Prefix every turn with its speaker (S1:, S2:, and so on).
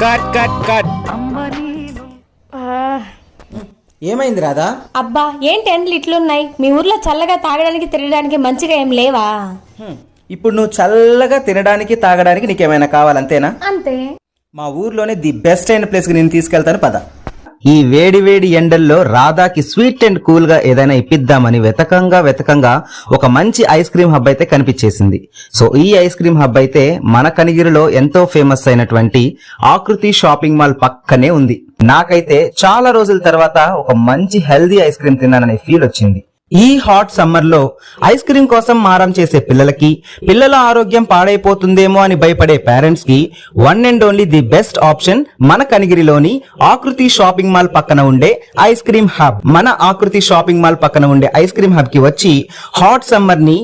S1: Cut cut cut.
S2: ఏమైంది రాధా?
S3: అబ్బా ఏంటి ఎండలు ఇట్లున్నాయి? మీ ఊర్లో చల్లగా తాగడానికి తినడానికి మంచిగా ఏం లేవా?
S2: ఇప్పుడు నువ్వు చల్లగా తినడానికి తాగడానికి నీకేమైనా కావాలంతేనా?
S3: అంతే.
S2: మా ఊర్లోనే ది బెస్ట్ అయిన ప్లేస్ కి నేను తీసుకెళ్తాను పద. ఈ వేడి వేడి ఎండల్లో రాధాకి స్వీట్ అండ్ కూల్ గా ఏదైనా ఇప్పిద్దామని వెతకంగా ఒక మంచి ఐస్ క్రీమ్ హబ్ అయితే కనిపించేసింది. సో ఈ ఐస్ క్రీమ్ హబ్ అయితే మన కనిగిరిలో ఎంతో ఫేమస్ అయినటువంటి ఆకృతి షాపింగ్ మాల్ పక్కనే ఉంది. నాకైతే చాలా రోజుల తర్వాత ఒక మంచి హెల్దీ ఐస్ క్రీమ్ తిన్నాననే ఫీల్ వచ్చింది. ఈ హాట్ సమ్మర్ లో ఐస్ క్రీమ్ కోసం మారం చేసే పిల్లలకి, పిల్లల ఆరోగ్యం పాడైపోతుందేమో అని భయపడే పేరెంట్స్ కి one and only the best option మన కనిగిరిలోని ఆకృతి షాపింగ్ మాల్ పక్కన ఉండే ఐస్ క్రీమ్ హబ్. మన ఆకృతి షాపింగ్ మాల్ పక్కన ఉండే ఐస్ క్రీమ్ హబ్ కి వచ్చి హాట్ సమ్మర్ ని